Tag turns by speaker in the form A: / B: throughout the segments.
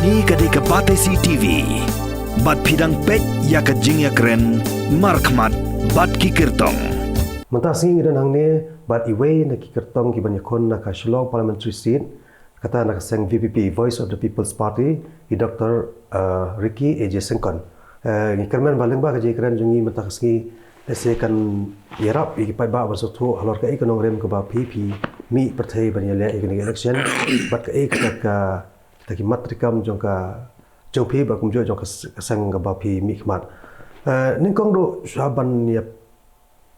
A: Ini kadai ke Batesi TV. Bat pidang pet ya ke jingya keren. MARKHMAT bat KYRTONG.
B: Mentasi dan hangne bat iwe na KYRTONG ki banyakon na ka Shillong Parliamentary Seat kata na kaseng VPP Voice of the People's Party i Dr. Ricky AJ Syngkon. Ni kerman baling ba ka je keren jungi mentakasngi lesekan yarap i Paidbah bersutu halor ka ikonong rem ke ba PP mi partai banyale ikon election bat ka ka taki matrikam jong ka jong pi ba kumjo jong ka kaseng ka ba pi mi khmat. Ningkong do saban ya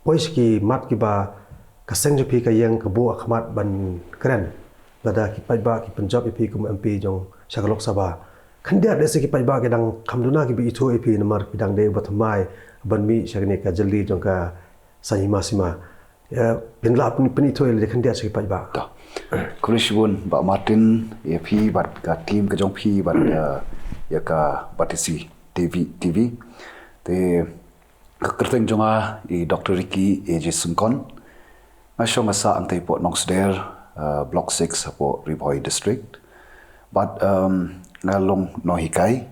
B: pois ki mat ki ba kaseng jo pi ka yang ka bu akhmat ban keren lada ki Paidbah ki Punjab pi kum MP jong Shakalok Sabha kan dia dese ki Paidbah ke dang kamduna ki bi itu ep nomor bidang de batamai ban mi Shakri ka jali jong ka sahima sima penla peni itu le kan dia se ki Paidbah
C: ta Kurishbun ba Martin ep bat ka team ka jong pi bat ya ka batisi TV te kerteng jonga i Dr. Ricky AJ Syngkon ngasong asa ang po Nongsder Block 6 po Riboy District but ngalong no hikai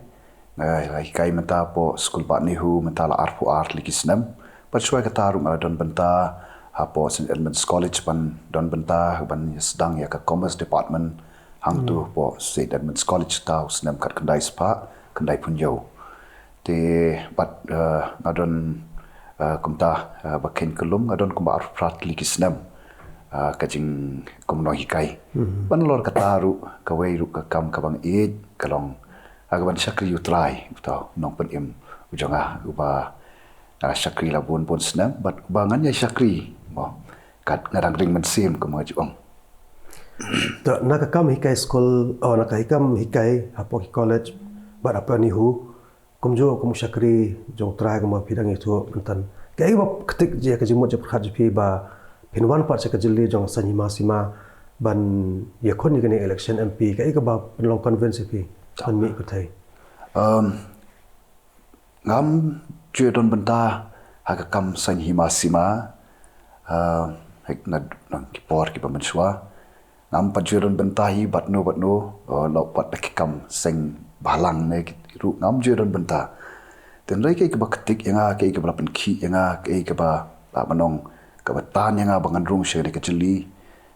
C: menta po school ba nihu menta la arpu art likisnem but shwai kataru don benta hapo St. Edmunds College ban don benta ban sedang ya ka Commerce Department hang tu po St. Edmunds College tau snem kat kendai spa kendai punjau te but ngadon kumta bakin kelum ngadon kumba arprat likisnem kajing kumno hikai ban lor kataru kawai ru ka kam kabang id kalong agaban Shakri utrai tau nong pen im ujonga uba Shakri labun pun snam but bangan ya Shakri mo kat ngarang ring mensim ko mga Jong
B: to nakakam hikai school nakahikam hikai hapo ki college but apa nihu kumjo kum Shakri jong trai ko mga pidang itu entan kai ba ketik je ka jimot je prakhat pi ba pinwan part se ka jili jong sanyima sima ban yakon ni election MP kai ka ba penlong convince pi kan mi patai
C: ngam je don benta ha kam sanyima sima hek na nang kipor ki pamenswa ngam pa je don benta hi batno lo pat kam seng balang ne ru ngam je don benta ten rai ke ba ketik yanga ke ba pen ki yanga ke ba manong ka batan yanga bangan rung she ke chili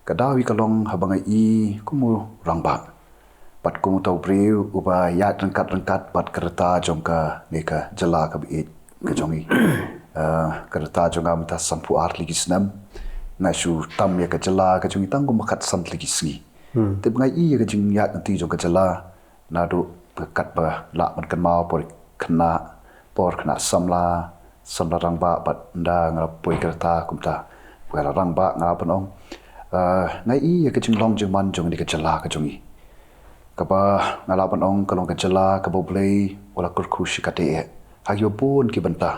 C: ka dawi kalong habangai i kumu rangba pat kumu tau breu uba yat rangkat pat kereta jongka neka jala ka bi ke jongi kereta jonga mita sampu art ligi snam na shu tam ya ka jala ka jongi tang makat sant ligi sgi te bangai i ka jing yat nanti jongka jala na do kat ba la man kan mau por kena samla rangba bat nda ngapoi kereta kumta wala rangba ngapanong ngai i ka jinglong jingman jong ni ka jala ka jongi kapa ngalapanong kalong ka jala ka boblei wala kurkushi ka te hagyo pun ki benta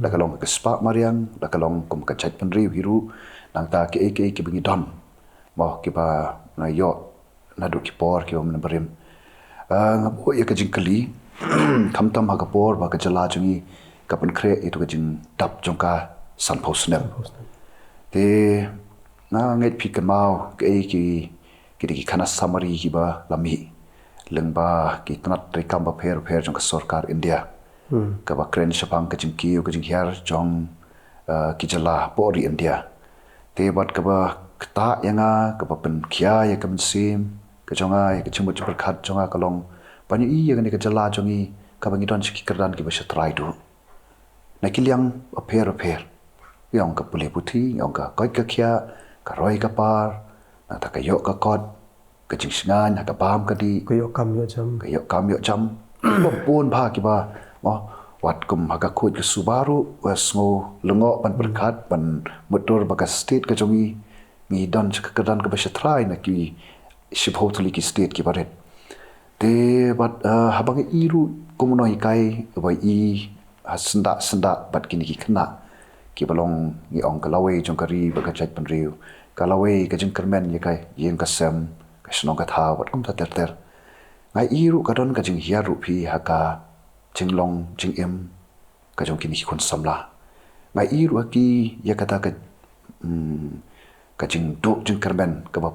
C: la kalong ka spa marian la kalong kum ka chat penri hiru nang ta ke bingi don mo ki ba na yo na do ki por ki om berim ngabo ya ka jingkali kamtam ha ka por ba ka jala jongi kapan kre itu ka jing tap jongka san posnem te na ngai pikan mau ki kana summary ki ba lami lengba ki tanat rekam ba pher jongka sarkar India ka ba kren shapang ka jing ki ka jing hiar jong ki jala pori India te bat ka ba kta yanga ka ba pen kya ya kam sim ka jonga ya ka chimut berkat jonga kalong banyu i ya ka jala jongi ka bangi don ki kerdan ki ba shatrai do nakiliang apher yang ka puli puthi yang ka koi ka khia ka roi ka par na ta ka yo ka kot ka jing singan ka bam ka di
B: ka yo kam yo jam pun ba ki ba mo wat kum ha ka khut ka subaru wasngo lengo ban berkat ban motor ba ka state ka jongi mi don ka kadan ka ba shatrai na ki shibhotuli ki state ki baret te bat habang iru komuno hikai ba i senda bat kini ki kena ki balong ni ong kalawai jong kari ba ka chat penriu kalawai ka jing kermen ye kai yen ka sem ka snong ka tha wat kum ta ter ngai iru ka don ka jing hiaru phi haka jinglong jing em ka jong kini ki kon samla ngai iru ki ya kata ka jing do jing kermen ka ba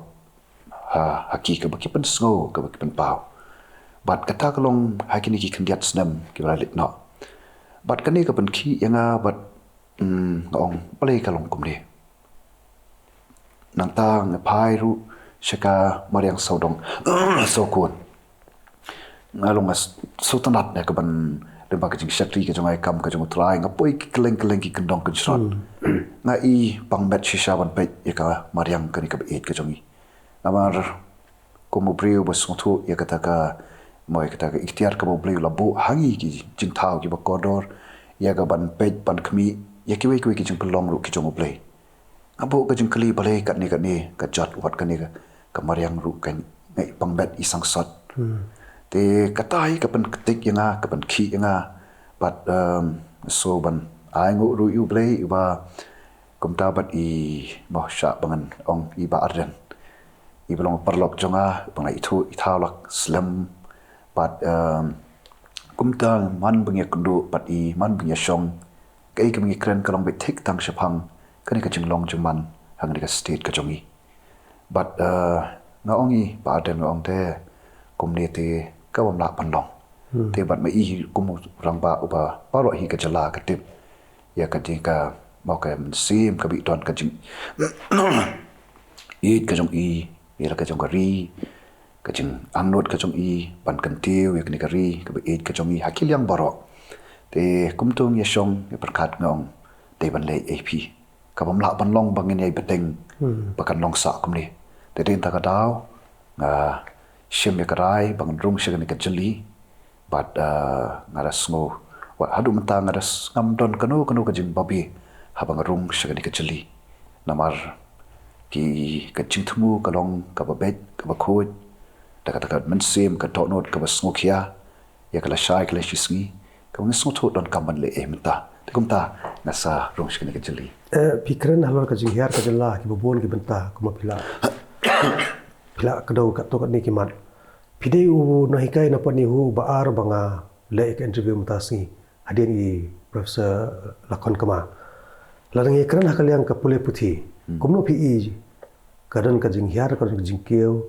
B: haki ka ba ki pen sngo ka ba ki pen pau
C: บัดกระตากลงหากินกี่ขันยัดสนมกี่เวลาเล็กเนาะบัดกันนี่ก็เป็นขี้ยังบัดงเปลยกะลงกุมเดนางตางพายรู้ชะกามาเรียงโซดงโซกวนลงสุตนัดเนี่ยก็มันเรื่องบางกิจชักรีก็จะไงกำก็จะมุทลายงั้นป่วยกเล่งกี่กันดองกันชดงั้นปังเบ็ดชิชาวันไปยกมาเรียงกันนี่ก็เอ็ดก็จะมีน้ำมันกุมบริวบสงทุยกตากามอยกตากอิทธิอาร์ก็บริวลับุหังอีกิจิงเท้ากิบกอดอร์ยกบันเป็ดบันขมียกกิจิงพลองรุกิจงบริงั้นบุก็จิงคลีบริกันนี่ก็จัดวัดกันนี่ก็มาเรียงรุกันไงปังเบ็ดอีสังสดแต่กระต่ายก็เป็นติกยังก็เป็นขี้ยังบัดโซบันไอ้งูรู้อยู่เลยว่ากุมตาบัดบ่ชะบังองบาร์เรนบลองปรลอกจงบังไอทูอิทาลักสลัมบัดกุมตามันบังยากุดูบัดมันบังยาชงก็ก็บังยาเครนก็ลองไปทิกตังชะพังก็นี่ก็จึงลองจึงมันหางนี่ก็สเตทก็จงบัดงาองบาร์เรนงาองเตกุมเนเตก็บำลาปันลองเทบัดมากุมรังบาอุบาปารอฮีกะจลากะติบยากะจิกะบอกกะมันซีมกะบิตอนกะจิกะจงละกะจงกะรีกะจิงอังโนดกะจงปันกันเตียวยากะนี่กะรีกะบิกะจงฮักคิลยังบารอเตกุมตงยะชงยะประกาศงองเตบันเลเอพีกะบำลาปันลองบังเงินใหญ่บะเต็งปะกันลองสะกุมนี่เตเดนตะกะดาวเชื่อมยากระไรบางรุ่งเชื่อกันในกันจลีบัดงารัสงูว่าหาดูมันตางารัสงามดอนกันโนกันจิงบาบีหาบางรุ่งเชื่อกันในกันจลีนามารกีกันจิงทมูกันลองกับบเบ็ดกับบคุยแต่กันมันเสียมกันโตโนดกับบสงูเขียอยากละชายกันเลยชิสงี้กับบสงูทุดอนกำมันเลยมันตาแต่กุมตานาซารุ่งเชื่อกันในกันจลี
B: พิกรันฮัลโหลกันจิงเฮียร์กันจลากิบบุญกิบันตากุมาพิลาพิลากระโดดกับตัวกันนี่กิมันพิเดอูนหิกายนับนิหูบาอาร์บังอาเล็กอินเทอร์วิวมุตาสีฮดีนี่ Profesor lakon kama ladang ekran hakal yang kapule puthi kumno pi kadan ka jing hiar ka jing keu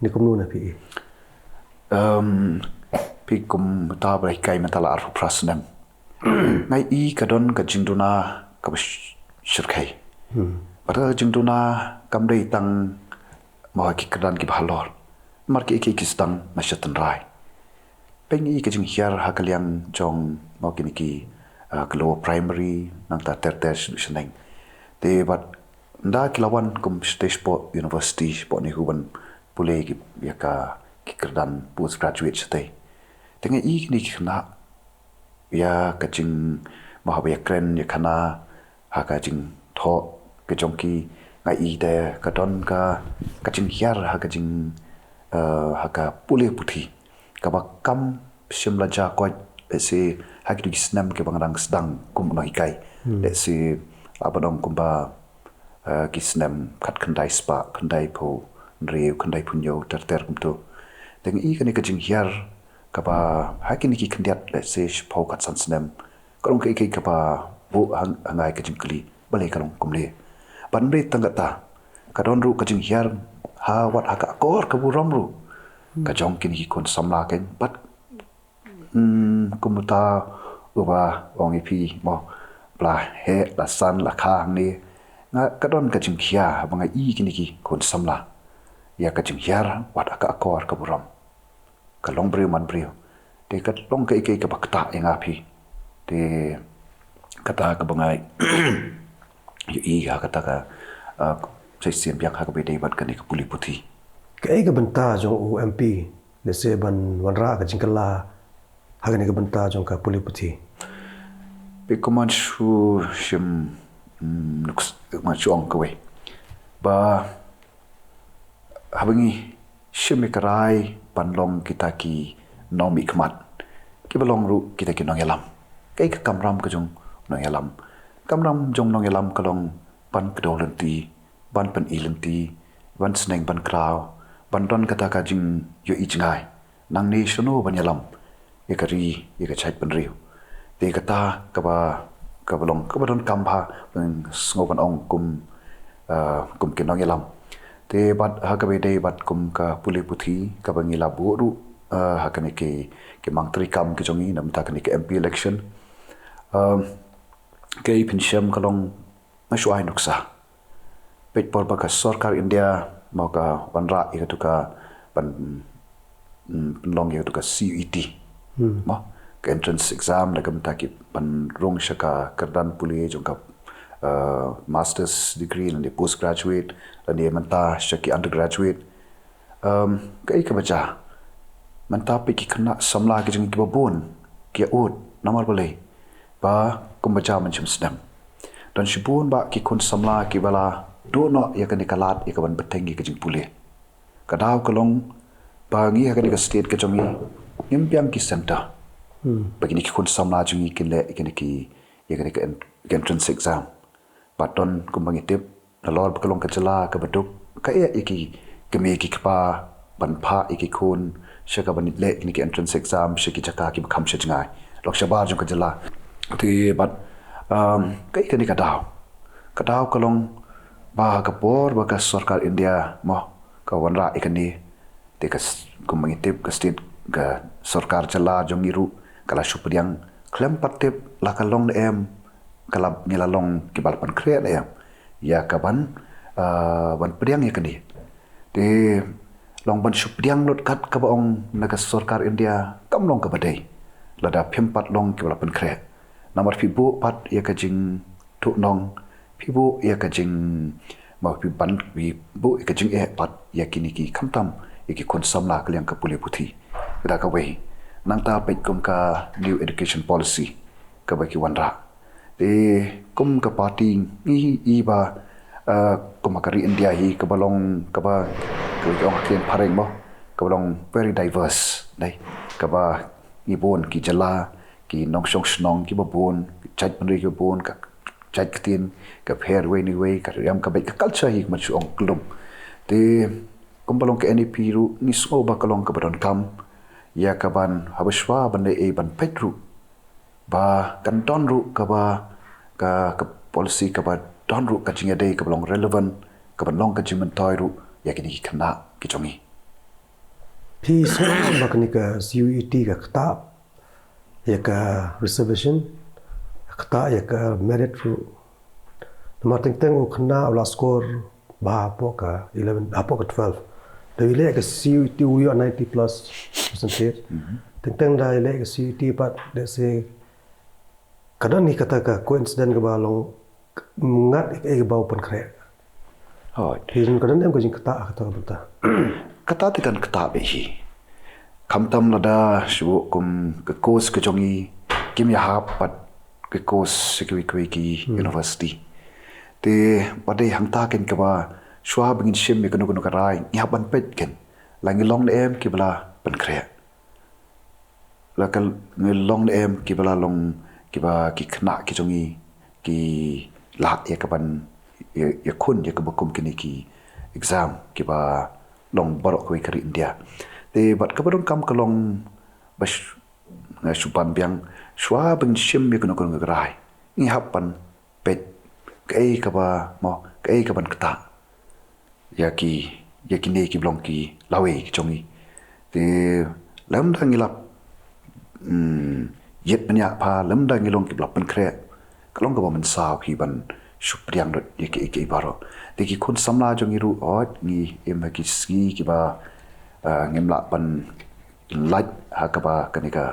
B: ni kumno na pi
C: pi kum ta ba kai matala ar prasnam ngai kadon ka jing duna ka shirkai pada jing duna kam dei tang ma ki kadan ki bhalor mar ki stang na shatan rai pengi ka jing hiar hakal yang jong ma ki lower primary nang ta tertiary nang te bat nda kilawan kum stage po university po ni huban pule ki yaka ki kerdan postgraduate sate tenga ni khna ya kaching mahabya kren ya khana ha ka jing tho ke jongki ngai de ka don ka kaching hiar ha ka jing ha ka pule puthi ka ba kam shimla ja ko se haki snam ke bangrang sedang kum no hikai let's say abadong kumba ki snam khat khandai spa khandai pho reu khandai punyo ter kum to teng kan ka jing hiar ka ba haki ni ki khandiat let's say pho khat san snam karong kai ka ba bu hangai ka jing kli balai kalong kum le ban re tangata ka don ru ka jing hiar ha wat ha ka kor ka bu rom ru ka jong kin hi kon samla ken but kumuta uba ong ipi mo bla he la san la khang ni nga kadon ka jing khia banga kini ki kon samla ya ka jing hiar wat aka akor ka buram ka long breu man breu te ka long ka ka bakta enga phi te kata ka banga yu ha kata ka sai sim yak ha ka be dei bat ka ni ka puli puthi
B: ka banta jong UMP le se ban wanra ka jing kala hagan ka banta jong ka puli puthi
C: Pikuman shu shim nuks machuang kawe ba habangi shimikarai panlong kita ki nomi kmat ki balong ru kita ki nong yalam kai ka kamram ka jong nong yalam kamram jong nong yalam kalong pan kdolenti ban pan ilenti ban sneng ban kraw ban don kata ka jing yo ichngai nang ni shono ban yalam yakari yakachait ban riu te kata ka balong ka badon kampha ngoban ong kum kinong yalam te bat ha ka be dei bat kum ka puli puthi ka bangila bu ru hakani ke mangtri kam ke jongi nam ta kani ke MP election ke pinsham kalong mashuai nuksa pet por baka sarkar India maka wanra ikatuka pan long ikatuka CET ma ke entrance exam nagam ta ki pan rong shaka kardan puli jongka master's degree and postgraduate and manta shaki undergraduate kai ka baca manta pe ki khana samla ki jing ki babon ki ut namar balai ba kum baca man chim snam dan shibun ba ki kun samla ki bala do no ya kan ikalat ya kan betengi ki jing puli kadaw kalong ba ngi ha kan ka state ka jongi impiam ki center begini ki kun samla jungi ki le ki ya kan ka entrance exam paton kumbang itip nalor bekalong kecela ke beduk kaya iki kemi iki kpa banpa iki kun shaka banit le ini ki entrance exam shaki chaka ki kham she jangai lok shabar jong kecela ti bat kai kani kadaw kalong ba kapor ba ka sarkar India mo ka wanra ikani te ka kumbang itip ka state ka sarkar cela jong iru kala supriang klem patip la kalong em kalab nilalong kibalpan kreat ya kaban ban priang ya kani te long ban supriang lot kat kabaong naga sarkar India kamlong ka badai lada phempat long kibalpan kreat namar fibu pat ya kajing tu nong fibu ya kajing ma pi ban bi bu ya kajing pat ya kini ki kamtam iki kon samla kaliang ka puli puthi kada ka wei nang ta pet kum ka new education policy ka baki wanra kum ka party i ba kumakari India hi kabalong kaba kong kien pareng mo kabalong very diverse dai kaba ibon ki jala ki nong shong snong ki babon chaj panri ki bon ka chaj ktin ka pher we ni we ka yam ka ka culture hi ma chu ong klum te kumbalong ka NEP ru ni so ba kalong ka badon kam ya kaban habashwa ban e ban petru ba kan don ru ka ba ka policy ka ba don ru ka jinga dei ka long relevant ka ban long ka jimen toy ru ya kini ki khana ki chongi
B: Pi sama makni ka CUET ka kta ya ka reservation kta ya ka merit ru nama teng khana ula score ba po ka 11 apo ka 12 Dari le ka CUET we are 90 plus percentage teng dai le ka CUET but let's say kadang ni kata ka coincident ke balong ngat ke bau pen kre hin kadang dem ko jing kata betul
C: kata tekan kata be hi kamtam lada shu kum ke course ke jongi kim ya hap pat ke course sekwi ki university te pade hangta ken ke ba shwa bingin shim me kanu ka rai ya ban pet ken langi long em ki bala pen kre la kal long em ki bala long kiba ki khna ki jongi ki la ya kaban ya kun ya kabakum kini ki exam kiba long barok ko kari India te bat kabadong kam kalong bas nga supan biang shwa beng shim mi kono kono grai ni hapan pet kai kaba mo kai kaban kata ya ki ne ki blong ki lawe ki jongi te lam dang ilap yet banyak pa lemda ngilong ki blapen kre kalong ka man saw hi ban supriang dot yeki baro de ki kun samla jong iru ot ni em ki ski ki ba ngemla pan light ha ka ba kanika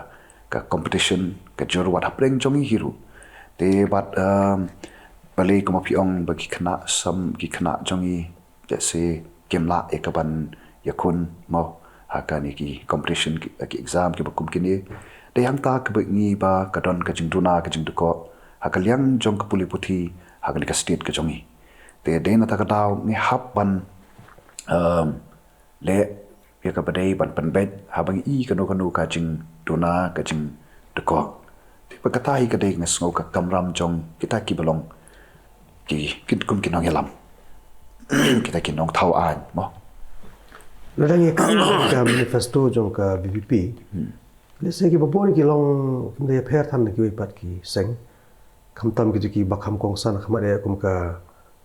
C: ka competition ka jor wat hapreng jong hiru te bat bale ko ma piong ba ki khana sam ki khana jong i jese kemla ekaban yakun mo ha ka ni ki competition ki exam ki ba kum kini de yang ta ke ngi ba ka don ka jing duna ka jing duko ha ka liang jong ka puli puthi ha ka state ka jongi te de na ta ka daw ni hap ban le ya ka badai ban pan bet ha bang i ka no ka jing duna ka jing duko te pa ka ta hi ka de ngas ngo ka kamram jong kita ki balong ki kin kum ki nong yalam kita ki nong thau an mo
B: ladang ka manifesto jong ka BBP let's say ki babon ki long de pher tham ki pat ki seng khamtam ki bakham kong san khamare kum ka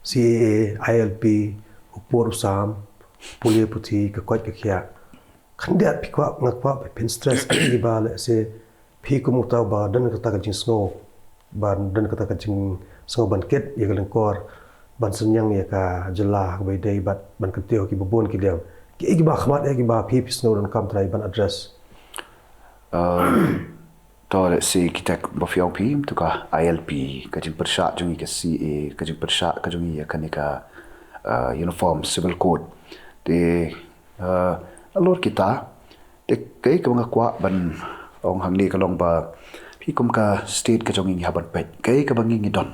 B: CAA ILP upor usam puli puthi ka kwat ka khia kan dia pi kwa ngakwa pe pen stress ki ba le se pi ku mu ta ba dan ka ta ka jing snow ban dan ka ta ka jing snow ban ket ye ka leng kor ban senyang ye ka jela ba dei bat ban ka teo ki bobon ki liang ki ba khmat ki ba pi snow dan kam trai ban address
C: to le se kita ba fiao pi tu ka ILP ka jing persha jung ka CA ka jing persha ka jung ye ka ni ka uniform civil code te alor kita te kai ka nga kwa ban ong hang ni ka long ba pi kum ka state ka jong haban pet kai ka bangi ngi don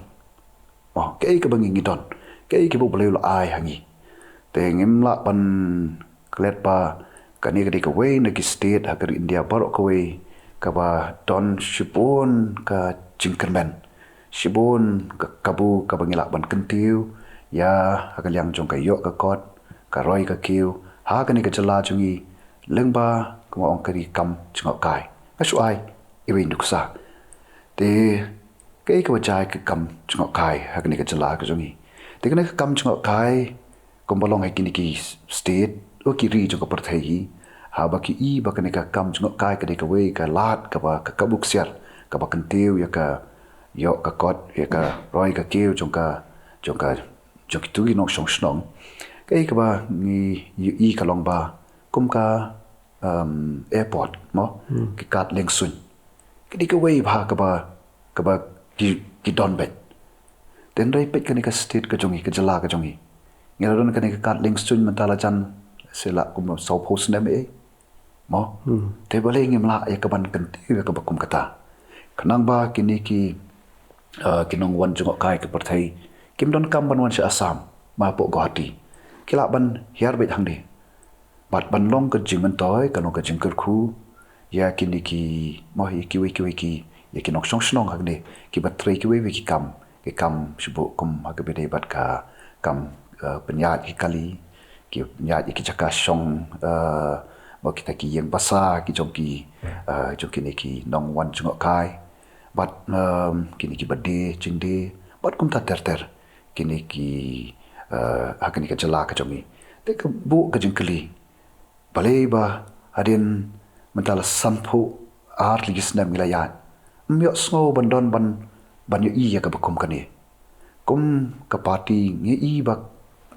C: kai ka bangi ngi don kai ki bu bleu la ai hangi te ngim la ban klet pa ka ni ka di ka we na ki state ha ka India baro ka we ka ba don shibon ka jingkermen shibon ka kabu ka bangi la ban kentiu ya ha ka liang jong ka yo ka kot ka roi ka kiu ha ka ni ka jala jungi lengba ka ong ka ri kam chngok kai ka shu ai i win duk sa te cái wajai ka kam chngok kai ha ka ni ka jala ka jungi te ka ni ka kam chngok kai kom balong hai ki ni ki state o ki ri jong ka par thai hi ha ba ki i ba ka ni ka kam chngok kai ka ni ka we ka lat ka ba ka kabuk siar ka ba kan teu ya ka yo ka kot ya ka roi ka kiu jong ki tu gi nok shong snong cái ba ni i ka long ba kum ka airport mo ki kat leng sun cái đi cái way ba ka ba ki don bet ten rai pet ka ni ka state ka jongi ka jala ka jongi ngela don ka ni ka kat leng sun man tala chan se la kum so post na me mo te bale ngim la ya ka ban kan ti ka ba kum kata kanang ba ki ni ki kinong wan jong kai ka parthai kim don kam ban wan se Assam ma po Guwahati kila ban hiar bet hang de bat ban long ka jing man toy ka no ka jing kar khu ya ki ni ki mo hi ki we ki ya ki nok shong snong hang de ki bat trei ki we ki kam shibo kum ha ka be de bat ka kam penyat ki kali ki penyat ki chaka shong mo kita ki yang basa ki jong ki ni ki nong wan jong kai bat ki ni ki bade jing de bat kum ta ter ki ni ki ha ka ni ka jala ka jongi te ka bu ka jing kali balai ba adin mentala sampu ar ligis nam gilayan myo sngo bandon ban yo iya ka bakum kani kum ka party ngi i ba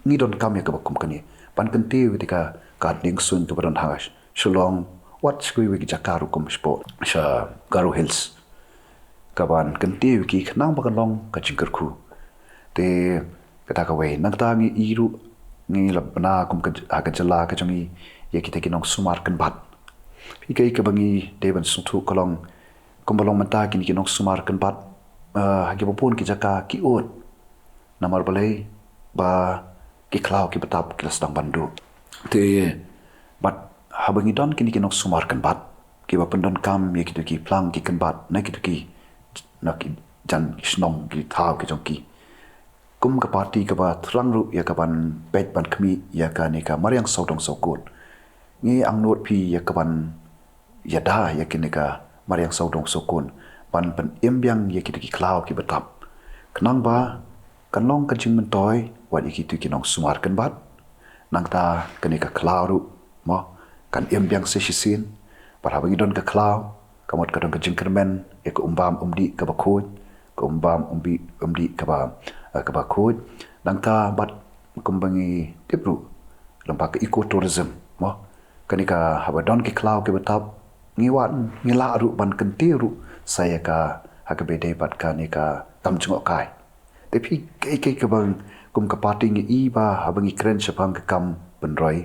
C: ngi don kam ya ka bakum kani pan kenti witika ka ding sun tu baron hash shulong what skui wi jakaru kum sport sha garu hills ka ban kenti wi ki nang ba long ka jingkar khu te kata ka we nang ta ngi iru ngi labna kum ka jala ka jongi ya kita kinong sumar kan bat pi kai ka bangi deban sutu kolong kombalong mata kini kinong sumar kan bat hagi popon ki jaka ki ot namar balai ba ki klau ki batap ki lasdang bandu te bat habangi don kini kinong sumar kan bat ki ba pendon kam ya kitu ki plang ki kan bat na kitu ki na ki jan snong ki thau ki jong ki kum ka party ka ba thrang ru ya ka ban pet ban khmi ya ka ni ka mariang sodong sokut ngi ang not pi ya ka ban ya da ya kini ka mariang sodong sokun ban pen embyang ya ki klau ki batap knang ba kanong ka jing men toy wa ki tu ki nong sumar kan bat nang ta kani ka klau ru mo kan embyang se shisin par ha don ka klau kamot ka don ka jing kermen e ko umbam umdi ka ba khoj ko umbam umdi ka ba khoj nang ta bat kumbangi tipru lampak ecotourism mo kani ka habadon ki klau ki batap ngiwan ngila ru ban kenti ru saya ka hakabede bat ka ni ka tam chungok kai te phi kai ka bang kum ka party ngi i ba habangi kren chapang ka kam ban roi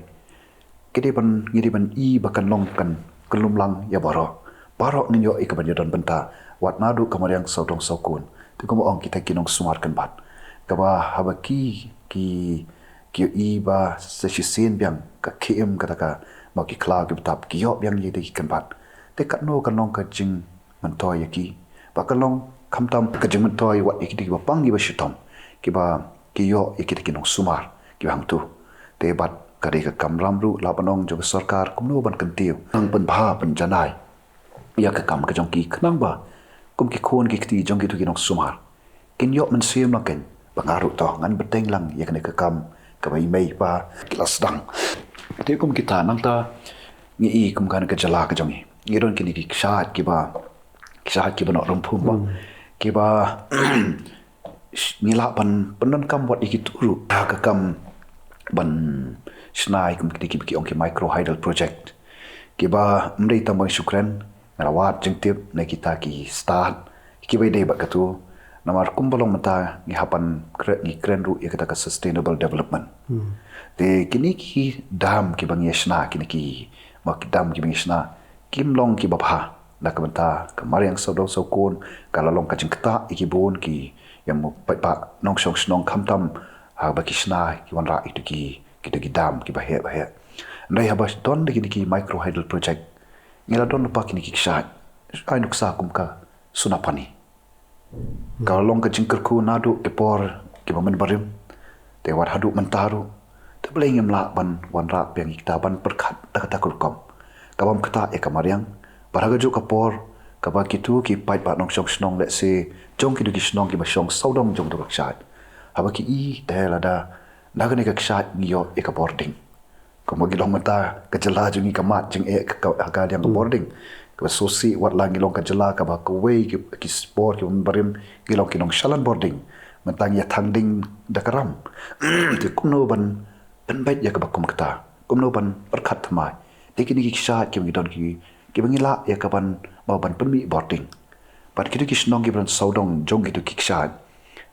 C: kede ban ngi ban i ba kan long kan kulum lang ya baro ni yo ik ban yodon banta wat nadu kamariang saudong saukun te ko ong kita kinong sumar kan bat ka ba habaki ki i ba se sin biang ka kem ka ka ma ki klau ki tap ki yo biang ye de kan bat te kat no kan long ka jing man toy ki ba kan long kham tam ka jing man toy wat ki ba pang gi ba shitom ki ba ki yo ki ki nong sumar ki hang tu te bat ka de ka kam ram ru la banong jo sarkar kum no ban kan tiu ang ban bha ban janai ya ka kam ka jong ki khnang ba kum ki khon ki ti jong ki tu ki nong sumar kin yo man sim la ken bangaru to ngan beteng lang ya ka kam ka bai mai pa kilas dang te kum kita nang ta ngi kum kan ka jala ka jongi ngi don kini ki shat ki ba no rumpum ba ki ba nila pan kam wat ikituru ka kam ban snai kum kini ki ong ki micro hydel project ki ba mdei tamang syukran rawat jengtip na kita ki start ki ba dei ba katu namar kumbalong mata ngi hapan ngi kren ru ya kita ka sustainable development te kini ki dam ki bang yesna kini ki ma ki dam ki bang yesna kim long ki bapha na ka mata kamar yang sodong sokon kala long ka jingkta iki bon ki yang mo pa nong song snong kamtam ha ba ki sna ki wan ra itu ki kita ki dam ki ba he ndai ha ba don de ki micro hydel project ngela don pa kini ki shat ai nuksa kum ka sunapani kalau long ka jingkerku nadu ke por ki bamen barim te wat hadu mentaru te boleh ngem la ban wan ra piang ikta ban perkhat ta kulkom kabam kata e kamariang paraga jo kapor kaba kitu ki Paidbah nong song snong let's say jong ki du ki snong ki ba song saudong jong do rakshat haba ki I te lada nagane ka kshat ngiyo e ka boarding komo gilong mata ka jala jungi kamat jing e ka yang ka boarding ka sosi wat lang gilong ka jala ka ba ko way ki sport ki barim gilong ki nong shalan boarding mentang ya tangding dakaram te kumno ban bait ya ka ba kum kata kumno ban perkhat thamai te kini ki kshat ki ngidon ki bangila ya ka ban ba ban penmi boarding pat ki ki snong ki ban saudong jong ki ki kshat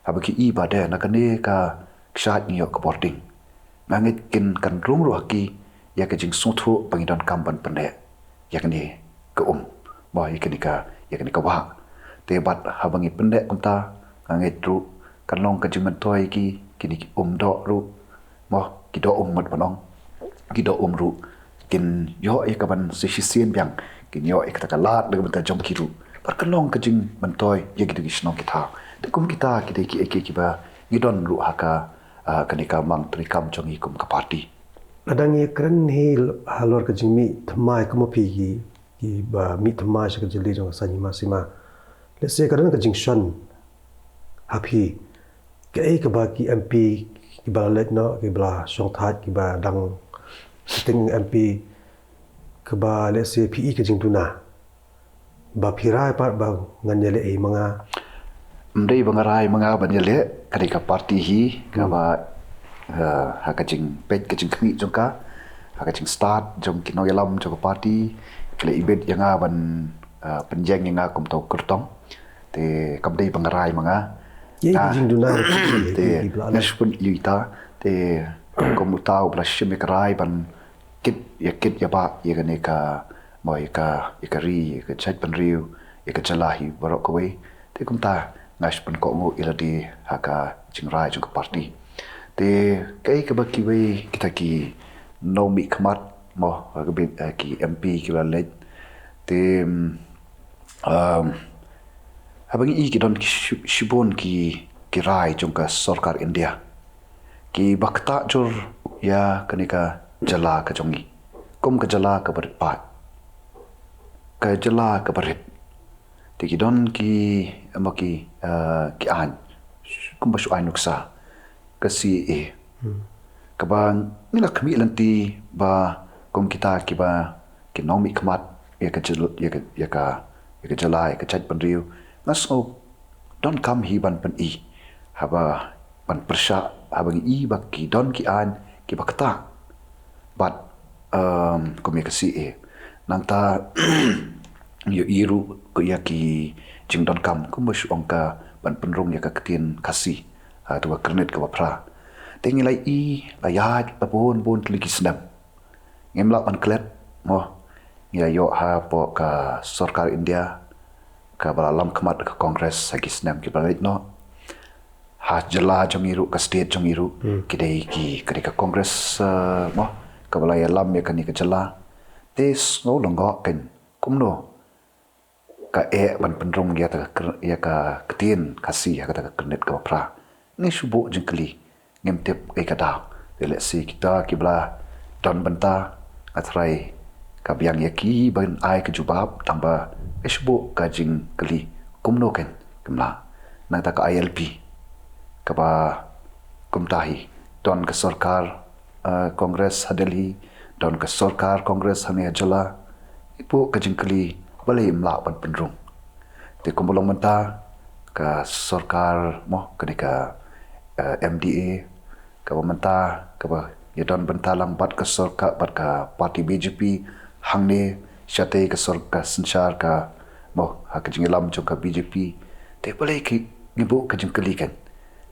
C: haba ki I ba de nakane ka kshat ngiyo ka boarding ngangit kin kan rum ru haki ya ka jing suthu pangidon kamban pande ya kani ka ba ya kani ka wa te bat habangi pande kunta ngangit ru kan long ka jing mentoi ki kini ki do ru mo ki do mat panong ki do ru kin yo e ka ban sisien biang kin yo e ka ta lat le ban ta jom ki ru par kan long ka jing mentoi ya ki ki snong ki tha te kum kita ki ba ngidon ru haka kanika mang trikam jongi kum ka party
B: Adang ye kren he halor ka jing mi thamai ka mopi ki ba mi thamai sa ka jili jong sa ni masima let's say kadang ka jing shan happy ke ai ka ba ki MP ki ba let no ki ba song that ki ba dang sitting MP ka ba let's say PE ka jing tuna ba phirai par ba nganyele ai mga
C: mdei bangarai mga banyele kanika party hi ka ba hakajing pet kajing kmi jongka hakajing start jong kino yalam jong party kle ibet yanga ban penjeng yanga kum tau KYRTONG te kamdei bangarai mga
B: ye jing duna
C: te nashpun yuita te kum tau bla shimikrai ban kit ya ba ye kanika moi ka ikari ka chat ban riu ye ka chalahi barok kowe te kum ta nashpun ko ngo Ïalade haka jingrai jong party te kai ka baki we kita ki no MARKHMAT mo ki MP ki la let te habangi I ki don shibon ki rai jong ka sarkar India ki bakta jor ya kanika jala ka jongi kum ka jala ka barit pat ka jala ka barit te ki don ki amaki ki an kum basu ai nuksa kasi kabang nila kami lanti ba kum kita ki ba ki no MARKHMAT ya ka jala ya ka chat ban riu naso don kam hi ban pen I haba ban persha habang I ba ki don ki an ki bakta but kum ya kasi nang ta yo iru ko ya ki jing don kam kum basu ongka ban penrung ya ka ketin kasi tu ka kernet ka bapra tengi lai I layat bon teliki senam ngemla pan klet mo ya yo ha po ka sarkar India ka balalam kemat ka kongres sagi senam ki balik no ha jala jongiru ka state jongiru kidai ki ka kongres mo ka balaya lam ya kani ka jala tes no longo ken kumno ka ban penrung ya ka ketin kasi ya ka kernet ka bapra ni subo jengkeli ngemtep ai kada let's say kita kibla don benta atrai kabyang yaki ban ai ke jubab tamba subo ka jing keli kumno ken kumla nang ta ka ILP kaba kumtahi don ke sarkar kongres hadeli daun ke sarkar kongres hang ni jala ipu ka jingkali balai mla ban penrung te kumulong menta ka sarkar mo kenika MDA ka menta ka ba ya daun bentalang bat ka sarkar bat ka parti BJP hang ni syate ka sarkar sensyar ka mo ha ka jingilam jong ka BJP te balai ki ngibu ka jingkali kan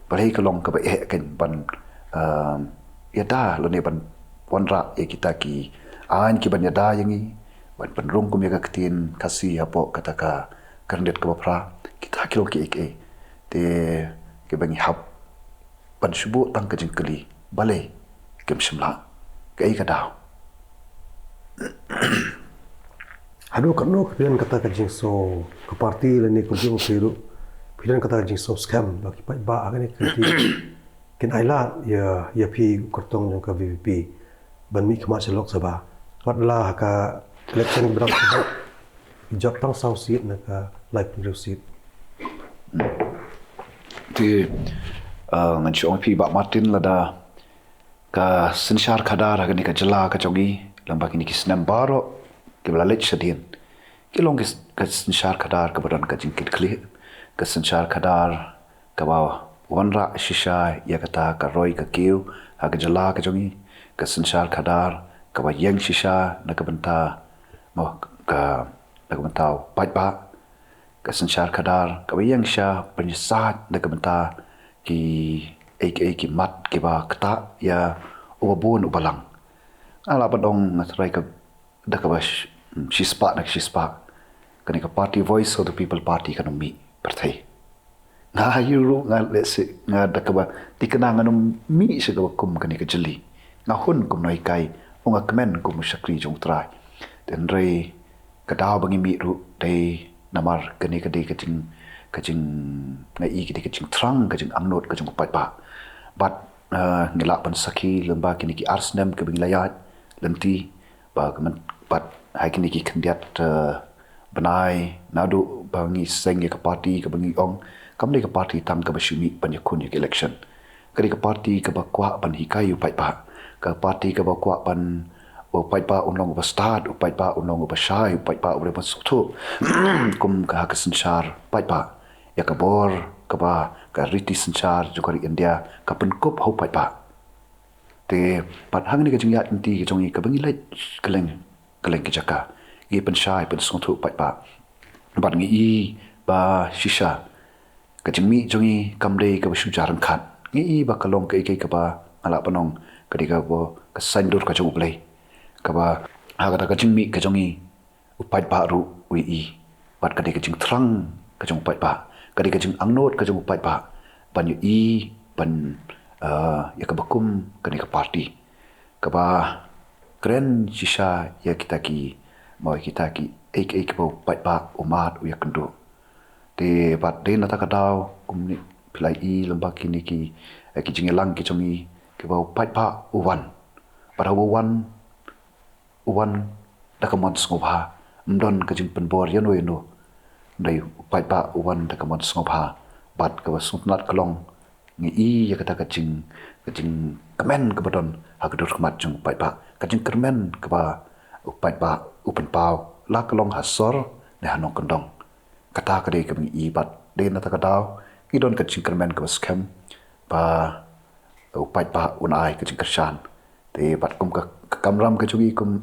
C: balai ka long ka ba kan ban ya dah lo ni ban wanra ya kita ki an ki ban ya dah yangi ban penrung kum ya ka ketin kasih apo kata ka kandidat ke bapra kita kilo ki ek te ke bangi hap ban subu tang ka jingkali balai kem shimla kai ka dah
B: Aduh kano kepian kata ka jingso ke parti le ni kunjung siru pidan kata ka jingso scam bagi Paidbah agak ni kerti kin Ïalade ya pi KYRTONG jong ka VVP ban mi kema Lok Sabha padlah ka election berang sebab job tang sau seat na ka like seat
C: ti ngan chong pi ba Martin lada ka sensyar khadar agak ni ka jela ka jogi lambak ni kisnam baro ke balalech sedin ki long ka sensyar khadar ka badan ka jingkit kli ka sensyar khadar ka ba wanra shisha ya kata ka roi ka kiu ha ka jala ka jongi ka sensyar khadar ka ba yang shisha na ka benta mo ka benta Paidbah ka sensyar khadar ka ba yang sha penyesat na ka benta ki ki mat ki ba kata ya ubabun ubalang ala badong ngatrai ka da ka ba shispa kani ka party voice of the people party kan mi partai nga yuru nga lese nga dakaba tikanang anum mi siga kum kani ka jeli nga hun kum noi kai unga kmen kum Shakri jong trai den rei ka daw bangi mi ru dei namar kani ka dei ka jing nga i ki ka jing trang ka jing angnot ka jong Paidbah bat ngila pan saki lemba kini ki arsnem ka bing layat lenti ba kemen bat hai kini ki kandidat benai nadu bangi seng ka parti ka bangi ong kamne ka parti Tang ka basimi panyakun yak election kari ka parti ka bakwa ban hikayu Paidbah ka parti ka bakwa ban o Paidbah unlong ba start o Paidbah unlong ba shai o Paidbah ure ba suktu kum ka sensyar Paidbah ya ka bor ka ba ka riti sensyar jukari India ka penkup ho Paidbah te pat hang ni ka jingyat inti ka jongi ka bangi lai keleng ki jaka i pensyai pen suktu Paidbah bat ngi i ba shisha ka jimi jongi kamdei ka basu jarang khat ngi ba kalong ka ikai ka ba ala panong ka diga bo ka sandur ka jong play ka ba ha ka jimi ka jongi Paidbah ru ui i bat ka diga jing trang ka jong Paidbah ka diga jing angnot ka jong Paidbah ban yu i ban ya ka bakum ka ni ka party ka ba kren shisha ya kita ki mau kita ki ek bo Paidbah umat uya kendu te bat de nata kadau kumni pilai i lembak kini ki jingelang ki chomi ke bau Paidbah uwan pada uwan da kamon ngobha mdon ka jing penbor yano yano dai Paidbah uwan da kamon ngobha bat ka sunat kalong ngi i ya kata ka jing kamen ka badon ha ka dur kmat jung Paidbah ka jing kermen ka ba Paidbah upen pau la kalong hasor ne hanong kendong kata ka dei ka i bat de nata kadau idon ka jing kermen ka scam ba Paidbah unai ka jing kershan te bat kum ka kamram ka chugi kum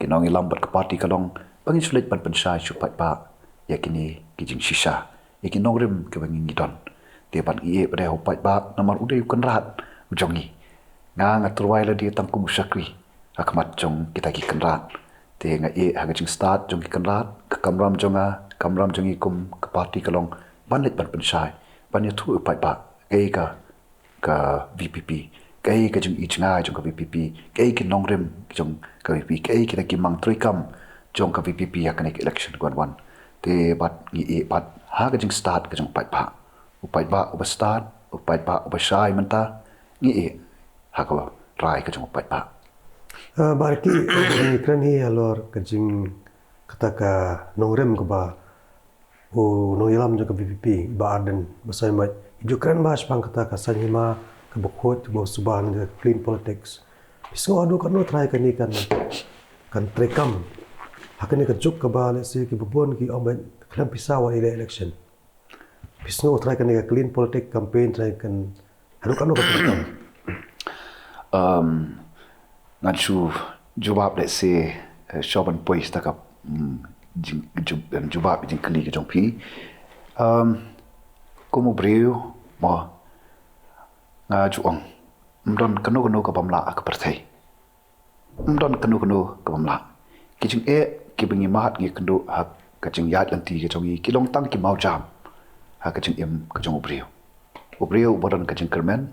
C: kinong ilam bat ka party kalong bangin sulit ban pensai chu Paidbah yakini ki jing shisha yakin nongrim ka bangin idon te bat i pada ho Paidbah namar udai Kynrad jongi nga Tyrwa la dia tang kum Shakri akmat jong kita ki Kynrad te nga ha jing start jong ki Kynrad ka kamram jongi kum ka party kalong banlet ban pensai ban ya thu Paidbah ka VPP kai ka jong ichnga jong ka VPP kai ki nongrim jong ka VPP kai ki ki mang trikam jong ka VPP ya kan election wan te bat ngi bat ha ka jing start ka jong Paidbah uba start Paidbah uba shai menta ngi ha ka rai ka jong Paidbah
B: barki ni kran hi alor ka jing kata ka nongrem ka ba o no yalam jong ka VPP ba arden basai mai ju kran ba spang kata ka sanhima ka bokot bo suban ka clean politics Pisngo anu kan try kan trekam. Hakan ni kejuk ke ba let's say ki bubon ki omen kelam pisawa ila election. Pisngo try kan clean politic campaign try kan anu kan trekam.
C: Nganchu jawab let's say shoban pois takap jawab jing kali ke jong pi como breu mo nga juang mdon kanu ka bamla ak partai mdon kanu ka bamla ki jing ki bingi mat ngi kanu hak ka jing yat lanti ke jong ki long tang ki mau jam ha ka jing im ka jong breu bodon ka jing kermen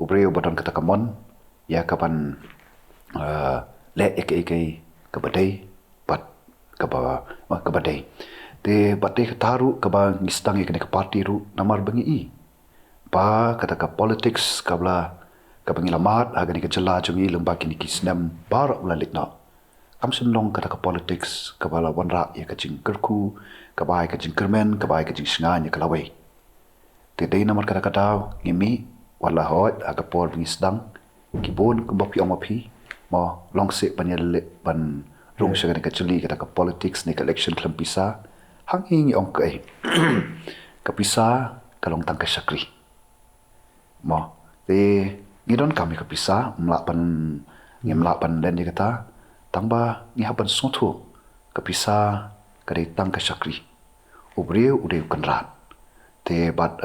C: breu bodon ka takamon ya kapan le ek ka badai pat ka badai te badai ka taru ka ba ngistang ke ka parti ru namar bangi i pa kata ka politics ka bla ka bangi lamat aga ni ka jela jungi lembak ni ki snam bar ula litna kam senong kata ka politics ka bala wanra ya ka jing kerku ka bai ka jing kermen ka bai ka jing snga ni ka lawai te dei namar kata ka ngimi wala hot aga por bangi sedang kibon ko bapi amapi mo long se banyal ban rong syaga ka chuli kata ka politics ni ka election klampisa hanging ong kai kapisa kalong tang ka Shakri mo te ngidon kami kapisa mlapan len dia kata tangba ni haban sotu kapisa kare tang ka Shakri ubreu Kynrad te bat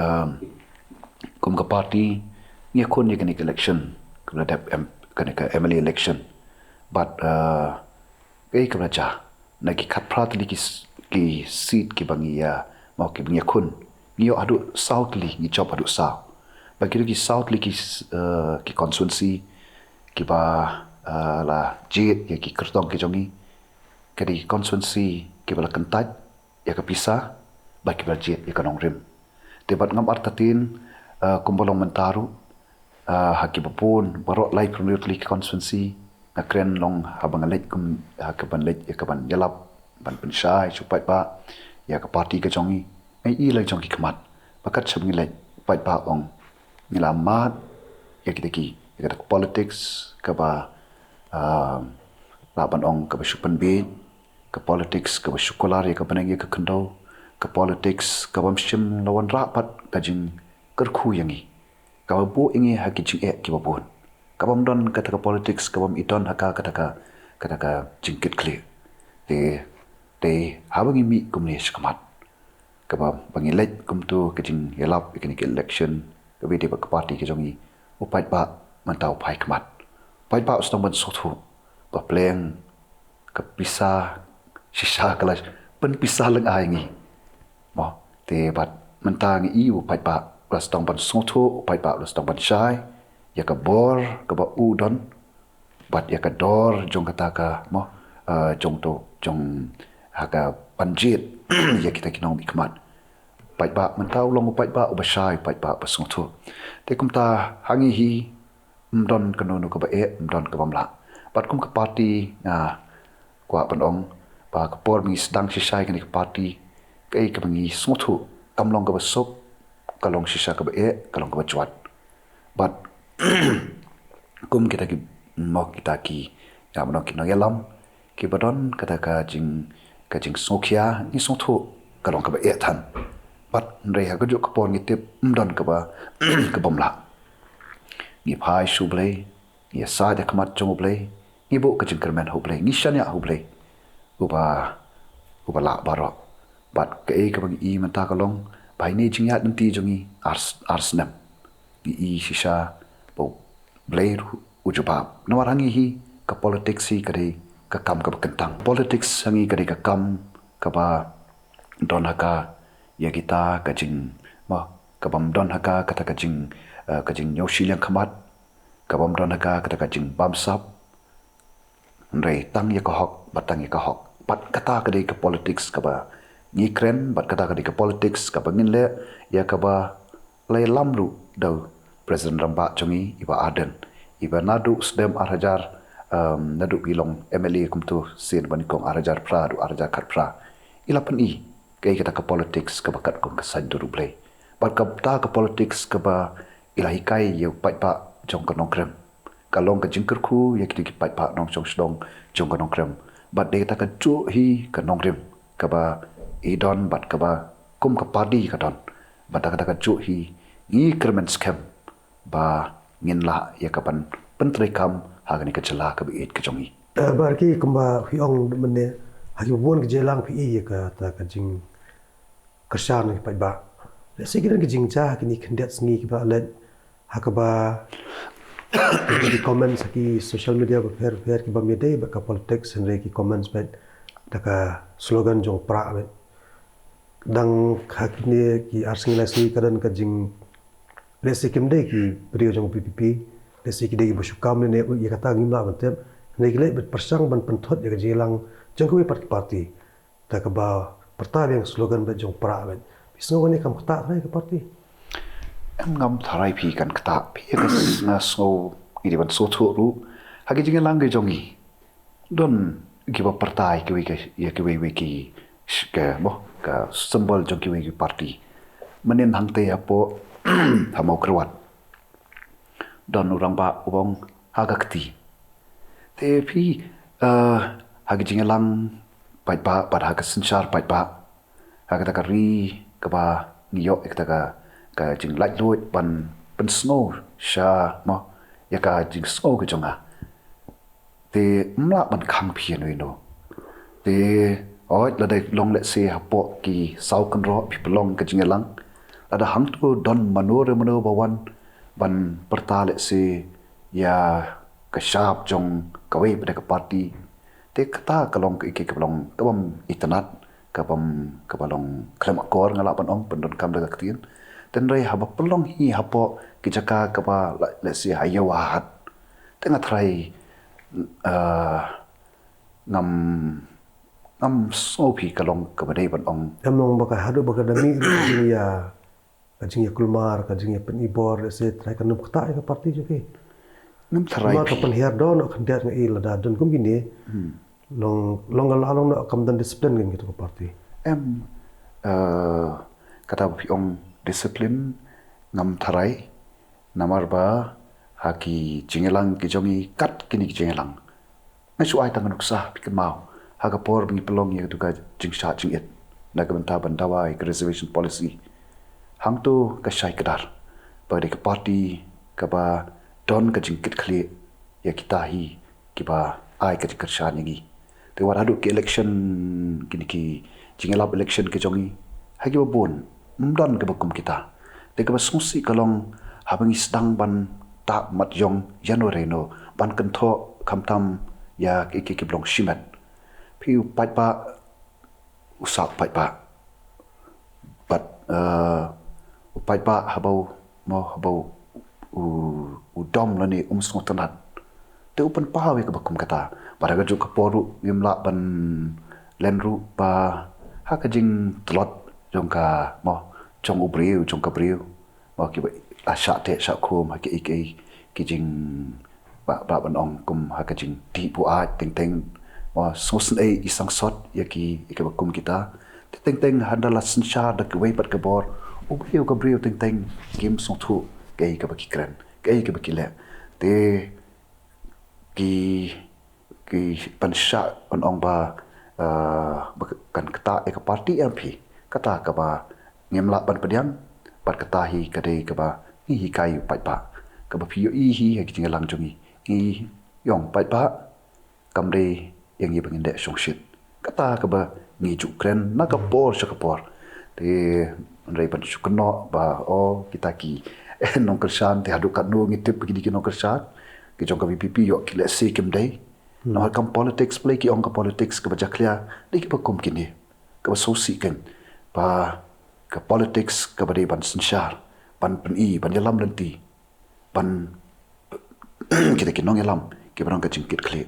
C: kum ka party ni kon ni ka election kena ka MLA election but ka raja nagi khat prat li ki seat ki bangia mau ki bangia kun ngio adu south li ngi job adu south bagi ki south li ki constituency ki ba la jit ya ki KYRTONG ki jongi kadi constituency ki bala kentaj ya ka pisa bagi ba jit ya ka nongrim debat ngam artatin kumbolong mentaru haki bapun barok lai community constituency ngakren long habang lek kum hakaban lek yakaban yalap ban pensyai supai ba ya ka parti ka jongi ai i lai jongi kemat bakat sabngi lek pai ba ong nilamat ya kita ka politics ka ba laban ong ka ba supan be ka politics ka ba sukolar ya ka banang ya ka kendo ka politics ka ba msim lawan rapat ka jing kerku yangi kau bu ingi haki jing ki babun kabam don kata ka politics kabam idon haka kata ka jingkit clear te habangi mi kumni shkamat kabam bangilek kum tu ka jing yalap ikini election kabi de ka party ke jongi upai ba mantau pai kmat pai ba stong ban sotu ba pleng ka pisa sisa kelas pen pisa leng aingi mo te bat mentangi i upai ba las tong ban soto pai ba las tong ban shai ya ka bor ka ba udon bat ya ka dor jong kata ka mo jong haka panjit ya kita kinong bikmat pai ba mentau long pai ba ba shai pai ba soto te kum ta hangi hi mdon kanono ka ba mdon ka bamla bat kum ka party na kwa panong ba ka por mi sedang shai ka ni ka party kai ka bangi soto kamlong ka ba sop kalong sisa ka ba kalong ka ba chuat but kum kita ki mo kita ki ya mo ki no yalam ki badon kata ka jing sokia ni soto kalong ka ba tan but ndai ha ka jo ka pon ni tip mdon ka ba ka bomla ni phai shu blai ni sa de kamat jong blai ni bo ka jing kermen ho blai ni shanya ho blai uba la baro but ka ka bang i mata kalong bai ni jing ya nanti jongi arsnam i shisha bo blair ujubab nawarangi hi ka politics hi kare ka kam ka kentang politics hangi kare ka kam ka ba don haka ya kita ka jing ma ka bam don haka kata ka jing yoshi yang khamat ka bam don haka kata ka jing bam sap rei tang ya ka hok batang ya ka hok pat kata ka ka politics ka ba ni kren bat kata ka politics ka bangin le ya ka ba lai lamru dau Presiden Ramba Jongi iba aden iba nadu sedem arajar nadu bilong MLA kumtu sin banikong arajar pra du arajar kat pra ila pen i kai kita ka politics ka bakat kong kesan duru play bat ka ta ka politics ka ba ila hikai ye pat pa jong ka nongkrem kalong ka jingkerku ya kita ki Paidbah nong chong sdong jong ka nong krem bat de ta ka chu hi ka nong rim ka ba idon bat ka ba kum ka padi ka don bat ta ka chu hi ni kremen scam ba ngin la ya ka pan pentri kam ha ni ka chala ka bi it ka jongi
B: Barki kumba hiong mene hagi won ke jelang pi ka ta ka jing kersan ki Paidbah. Lesi kita ke jing cha kini kendet sengi ki ba let hakaba di komen saki social media ber ki ba mede ba ka politics and ki comments bet daka slogan jong pra bet dang hakini ki arsing lesi kadan ka jing lesi kimde ki brio jong PPP lesi ki de bersukam ne ya kata ngimla bentem ne gile bet persang ban pentot ya jelang jong ko parti daka ba perta yang slogan bet jong pra bet bisno ni kam katarai ka parti
C: em ngam tharai pi kan kata pi ka na so ini ban so thu ru hagi jing lang ge jongi don ki ba partai ki ke ya ki we ki ke mo ka symbol jong ki we ki parti menen hang te apo hamau kruat don urang ba ubong hagakti te pi hagi jing lang Paidbah pada hag senchar Paidbah hag ta ka ri ka ba ngiyo ek ta ka jing light load ban snow sha mo ya ka jing snow ka jonga te mla ban khang phian we no te oi la dai long let se hapo ki sau kan ro pi pelong ka jing lang ada hang tu don manore mano bawan ban perta let se ya ka sharp jong ka we pada ka party te kata kalong ke kalong kabam itanat kabam kabalong klem akor ngala pan ong pendon kam daga ktin ten rei haba pelong hi hapo kijaka kaba let's say hayawahat tengah try ngam sopi kalong kabadai pan ong
B: among baka hadu baka dami kajing ya kulmar kajing ya penibor se try kan kata ka parti joki
C: ngam try
B: ma ka pen her don kan der ngai lada don kum gini long na kam dan disiplin kan gitu ka parti
C: em kata pi ong disiplin ngam tharai namar ba haki jingelang ki jongi kat kini ki jingelang ngai su ai tang nuksa pi mau haga por bi pelong ye tu ka jing sha jing et na ka banta bandawa ek reservation policy hang tu ka shai kadar ba de ka party ka ba don ka jing kit khli ya kita hi ki ba ai ka jikar sha ngi te war hadu ki election kini ki jingelap election ki jongi hagi ba bon mdan ka bakum kita te ka ba sungsi kalong habang isdang ban ta mat yong january no ban kan tho kamtam ya ki blong shimat piu Paidbah usak Paidbah but Paidbah habau u dom lani sngotanat te upan pawe ka bakum kata pada ga juk poru yimla ban lenru pa hakajing tlot jongka mo jong ubriu jong ka briu mo ki a sha te sha khum ha ki jing ba ban ong kum hakajing ti pu a teng mo sosen ai isang sot ya ki bakum kita teng handala sensha da ke wei pat ka bor ubriu ka briu teng kim song thu ke ka baki kran ke ka baki le te ki pansha on ong ba kan kata ek parti MP kata ka ba ngemla ban pediang pat kata hi kadai ka ba hi kai Paidbah ka ba phi hi ki jingalang jongi i yong Paidbah kamre yang i bangin de shongshit kata ka ba ni ju kren na ka por sha ka por te rei pan shukno ba o kita ki nong kersan te hadu kat no ngitip ki nong kersan ki jong ka VPP yo ki le se kim dei no kam politics play ki ong ka politics ka bajaklia ni ki ba kum kini ka ba sosi kan ba ka politics ka ba de ban senshar ban ban yalam lanti ban kita ki nong yalam ki ba nong ka jingkit kle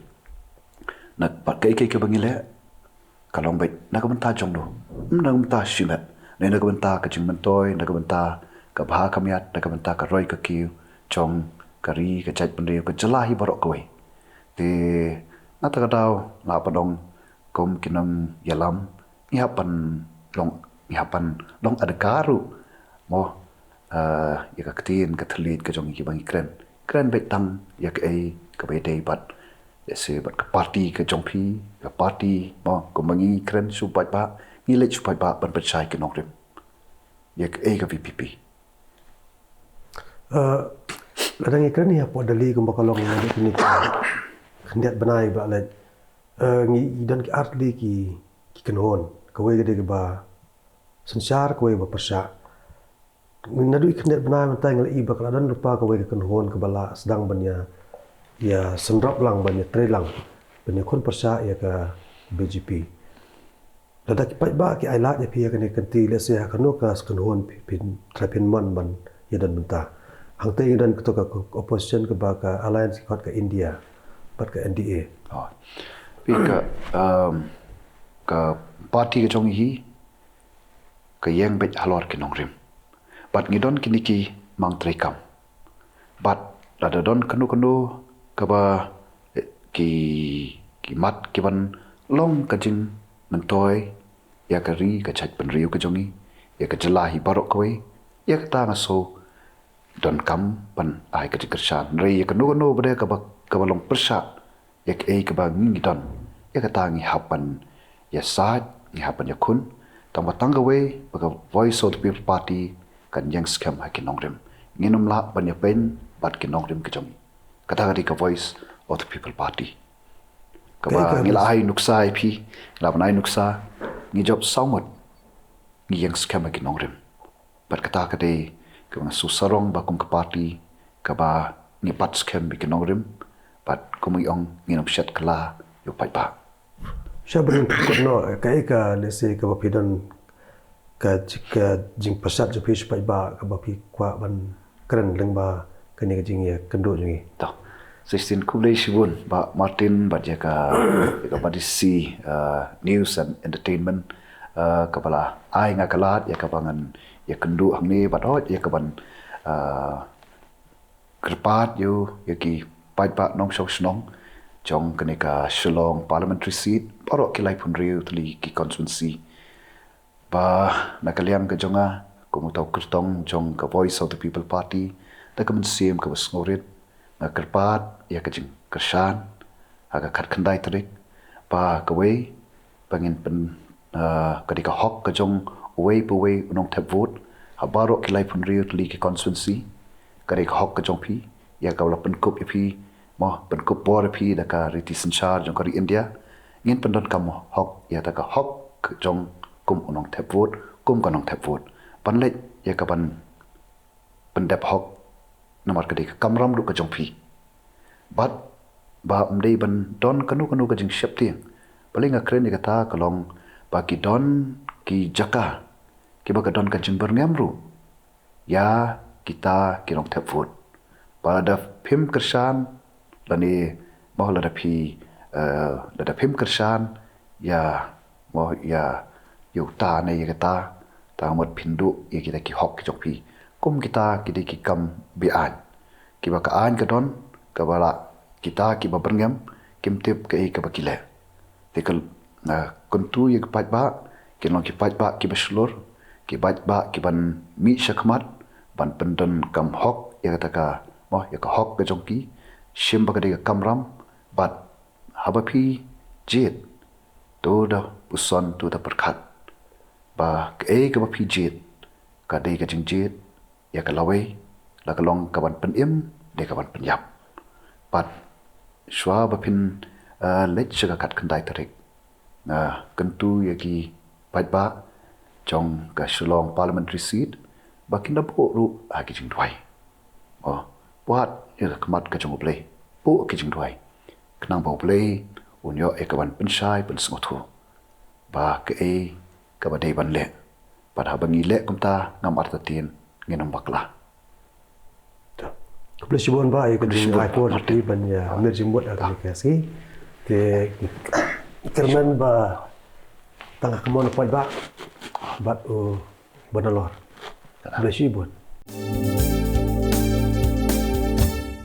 C: na ba kai ka bangile kalong bai na ka banta jong no na banta shimat na ka banta ka jing mentoi na ka banta ka bha kamiat na ka banta ka roi ka ki chong kari ka chait pandre ka jalahi barok ko te na ta daw la padong kom kinam yalam ihapan long adakaru mo ya ka ktin ka thlit ka jong ki bangi kren keren baik tang ya ke dei bat ya se bat ke parti ke jongpi ke parti mo ko mangi keren su Paidbah ni le su Paidbah ban percaya ke nokrim ya ke VPP
B: Ladang ikran ni apa dali ko bakalong ni khendiat banai ba le ngi dan ki art li ki kanhon ko we gede ba संसार को एक बपरसा नदु इखनेत बनाय mentang ngel iba kaladan rupa ko we kanhon ke bala sedang banya ya senrap lang banya trelang banya kon persa ya ka BGP dada ki Paidbah ki Ïalade ya pia kan kanti le se kanu ka kanhon pin trapin man ban ya dan benta hang te dan to ka opposition ke ba ka alliance kot ka India bat ka NDA
C: pi ka parti ke Jong hi ke yang bet halor ke nongrim bat ngidon kiniki mang trekam bat lada don kanu ke ba ki mat ki ban long ka jing mentoy ya ka ri ka chat ban riu ke jongi ya ka jelahi barok kowe ya ka ta ngaso don kam ban ai ka dikershan re ya kanu bade ka ba long persa ya ka ba ngidon ya ka ta ngi hapan ya sa ngi hapan ya kun tang batang gawe baga voice of the people party kan yang scam ha kinongrim nginum la banya pen bat kinongrim ke jong kata ka voice of the people party ka ba ngila ai nuksa ip la banai nuksa ngi job saumot ngi yang scam ha kinongrim bat kata ka de ka su sarong ba kum ka party ka ba ngi pat scam bi kinongrim bat kumi ong nginum shat kala yo Paidbah
B: Syabrin kono ka lese ka bapidan ka jing pasat jo pis Paidbah ka bapi kwa ban keren leng ba kani ka jing ya kendo jingi
C: ta 16 kulai shibun ba Martin ba jaka badisi news and entertainment kapala ai nga kalat ya kabangan ya kendo hangni bat hot ya kaban kerpat yo ya ki Paidbah nong shok snong Jong kenika Shillong parliamentary seat parok kilai pun riu tuli ki constituency ba nakaliang ke jonga kumutau KYRTONG jong ke voice of the people party ta kemen sim ke besngorit na kerpat ya ke jing kershan aga khat khandai tarik ba ke we bangin pen kenika hok ke jong we pu we unong tap vote ha barok kilai pun riu tuli ki constituency kenika hok ke jong pi ya ka la pen kup ya pi mo pen kup bor pi da ka riti sanchar jong kari India ngin pendon kam hok ya ta ka hok jong kum unong tap vote kum kanong tap vote pan le ya ka ban pendap hok nomor ka de kamram du ka jong pi bat ba mdei ban don kanu ka jing shep ti paling akren ka ta kalong ba ki don ki jaka ki ba ka don ka jing berngam ru ya kita kinong tap vote pada phim kersan lani moh lada phim kersan ya moh ya yu ta ne ya ta mot phindu ya kita ki hok ki jok pi kum kita ki de ki kam bi an ki ba ka an ka don ka bala kita ki ba berngam kim tip ka ka ba ki le tekal na kuntu ya Paidbah ki long ki Paidbah ki beslur ki Paidbah ki ban mi shakmat ban pendan kam hok ya ta ka moh ya ka hok ka jong ki shim ba ka de kamram bat habapi jet to da uson to da perkhat ba ka bapi jet ka de ka jing jet ya ka lawe la ka long ka ban pen im de ka ban pen yap bat shwa ba pin lech ka kat khandai tarik na kentu ya ki Paidbah jong ka Shillong parliamentary seat ba kinda bo ru ha ki jing dwai buat ya kemat ke jong play bu ke jing dwai knang bo play unyo e ka ban pen shai pen sngothu ba ke ka ba dei ban le pada bangi le kumta ngam artatin ngenom bakla
B: Kebetulan ba ya kedua iPhone di banyak amir jembut agak kasi ke kerman ba tengah kemana Paidbah bat banalor. Kebetulan